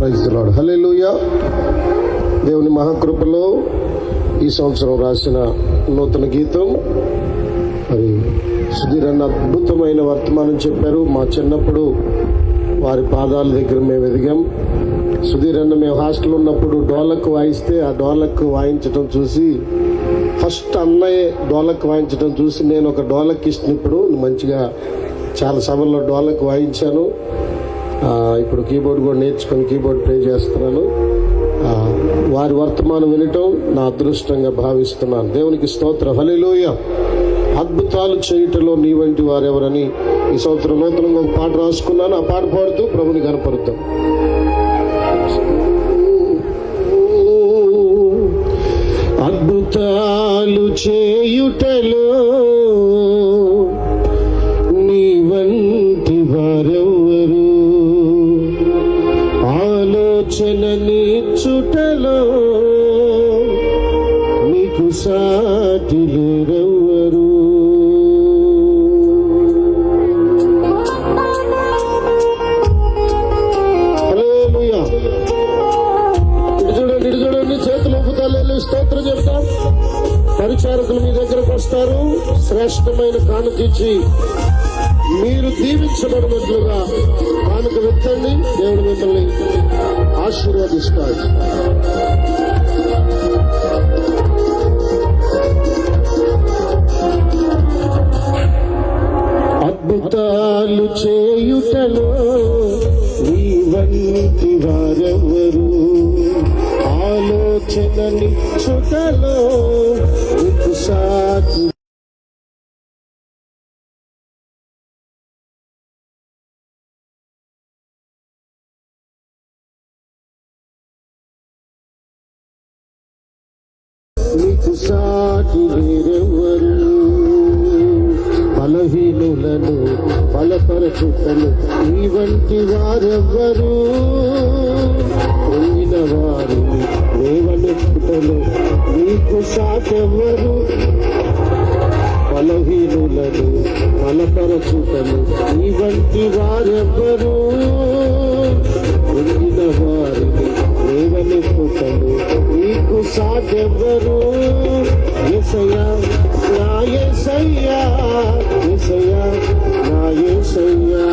Praise the lord. హల్లెలూయా. దేవుని మహాకృపలో ఈ సంవత్సరం రాసిన నూతన గీతం, మరి సుధీర్ అన్న అద్భుతమైన వర్తమానం చెప్పారు. మా చిన్నప్పుడు వారి పాదాల దగ్గర మేము ఎదిగాం. సుధీర్ అన్న మేము హాస్టల్ ఉన్నప్పుడు డోలక్ వాయిస్తే ఆ డోలక్ వాయించడం చూసి, ఫస్ట్ అన్నయ్య డోలక్ వాయించడం చూసి నేను ఒక డోలకిస్ట్ని ఇప్పుడు మంచిగా చాలా సభల్లో డోలక్ వాయించాను. ఇప్పుడు కీబోర్డ్ కూడా నేర్చుకొని కీబోర్డ్ ప్లే చేస్తున్నాను. వారి వర్తమానం వినటం నా అదృష్టంగా భావిస్తున్నాను. దేవునికి స్తోత్రం. హల్లెలూయా. అద్భుతాలు చేయుటలో నీ వంటి వారెవరని ఈ సంవత్సరం నూతనంగా ఒక పాట రాసుకున్నాను. ఆ పాట పాడుతూ ప్రభుని కనపరుద్దాం. అద్భుతాలు చేయుటలో నీ వంటి వారెవరు, ఆలోచన నీచుటలో నీకు సాటి లేరెవ్వరు. హల్లెలూయా. ఇటు చూడండి, చేతులు ఊపుతాలు, స్తోత్రం చెప్తాం. పరిచారకులు మీ దగ్గరకు వస్తారు. శ్రేష్టమైన కానుక ఇచ్చి మీరు దీవించబడినట్లుగా కానుక వెత్తండి. దేవుడు మిమ్మల్ని ఆశీర్వదిస్తాడు. అద్భుతాలు చేయుటలో నీ వంటి వారెవరు, ఆలోచన నిచ్చుటలో నీకు సాటి నీకు సాటి వేరెవరు. బలహీనులను బలపరచుటలు నీ వంటి వారెవ్వరు, పొందిన వారిని లేవనెత్తుటలు నీకు సాటెవ్వరు. బలహీనులను బలపరచుటలు నీ వంటి వారెవ్వరు, పొందిన వారిని లేవనెత్తుటలు నీకు సాటెవ్వరు. యేసయ్యా నా యేసయ్యా, యేసయ్యా నా యేసయ్యా,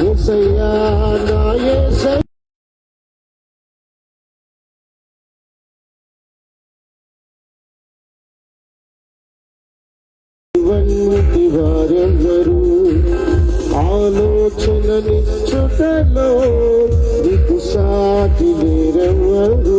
యేసయ్యా నా యేసయ్యా. వంటి వారెవ్వరు, ఆలోచన నిచ్చుటలో నీకు సాటి లేరెవ్వరు.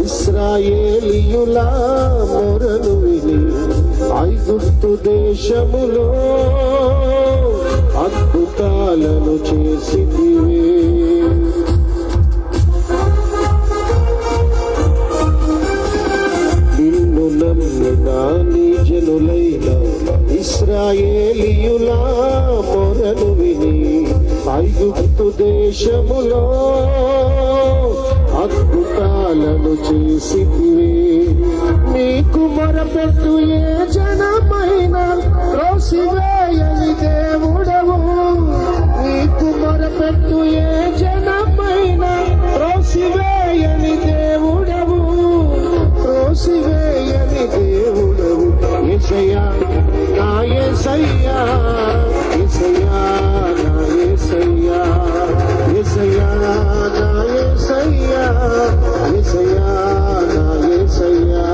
ఇశ్రాయేలీయుల మొరను విని ఐగుప్తు దేశములో అద్భుతాలను చేసితివే. నిన్ను నమ్మిన నీ జనులైన ఇశ్రాయేలీయుల మొరను విని ఐగుప్తు దేశములో అద్భుతాలను చేసితివే. నీకు మొరపెట్టు ఏ జనమైనా త్రోసివేయని దేవుడవు, నీకు మొరపెట్టు ఏ జనమైనా త్రోసివేయని దేవుడవు, త్రోసివేయని దేవుడవు. యేసయ్యా నా యేసయ్యా, యేసయ్యా నా యేసయ్యా, యేసయ్యా నా యేసయ్యా, యేసయ్యా నా యేసయ్యా.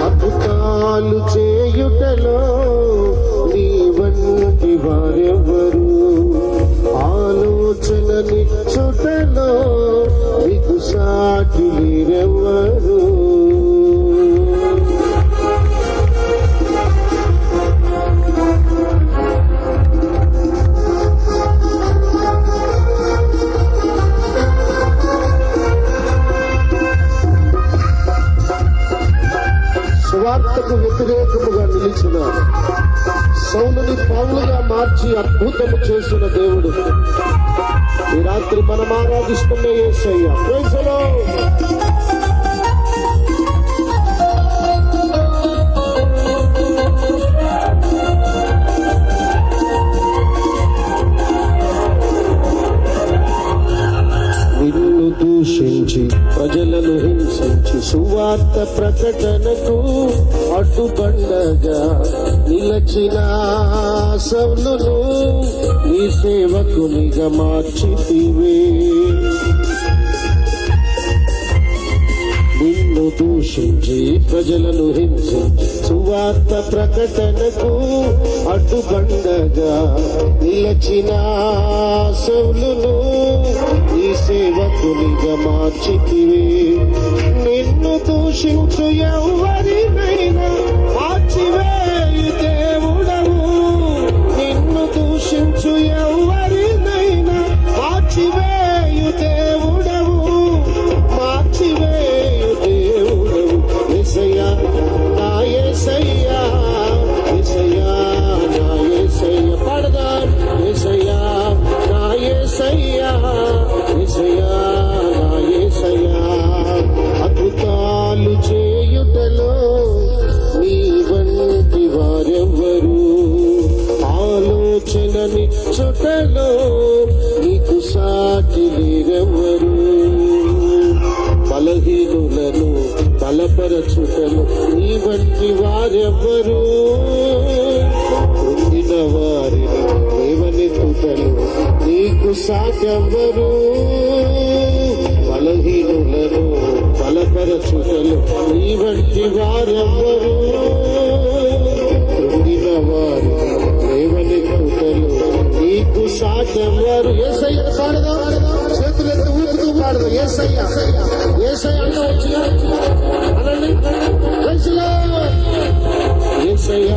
అద్భుతాలు చేయుటలో నీ వంటి వారెవ్వరు, వ్యతిరేకముగా నిలిచిన సౌలుని పౌలుగా మార్చి అద్భుతము చేసిన దేవుడు ఈ రాత్రి మనం ఆరాధిస్తున్న యేసయ్య. Praise the lord. నిన్ను దూషించి ప్రజలను హింసించి సువార్త ప్రకటనకు అడ్డుబండగా నిలచిన సౌలును నీ సేవకునిగా మార్చితివే. నిన్ను దూషించి ప్రజలను హింసించి సువార్త ప్రకటనకు అడ్డుబండగా నిలచిన సౌలును ఈ సేవకునిగా మార్చితివే. నిన్ను దూషించు ఎవరినైనా మార్చివేయు దేవుడవు. నిన్ను దూషించు ఎవరినైనా మార్చివేయు దేవుడవు. మార్చివేయు దేవుడవు. యేసయ్యా నా యేసయ్యా, యేసయ్యా నా యేసయ్య. పాడదాం. యేసయ్యా నా యేసయ్యా, యేసయ్యా నా యేసయ్యా. అద్భుతాలు చేయుటలో నీ వంటి వారెవ్వరు. ఆలోచనని చుటలో నీకు సాటి లేరెవ్వరు. బలహీనులను బలపరచుటలు నీ వంటి వారెవ్వరు. పొందిన వారిని లేవనెత్తుటలు నీకు సాటెవ్వరు. బలహీనులను బలపరచుటలు నీ వంటి వారెవ్వరు. పొందిన వారిని లేవనెత్తుటలు నీకు సాటెవ్వరు. యేసయ్య పాడదాం. చేతులెత్తి ఊపుతూ పాడదాం. యేసయ్య యేసయ్య అంటూ వచ్చి అనండి. యేసయ్య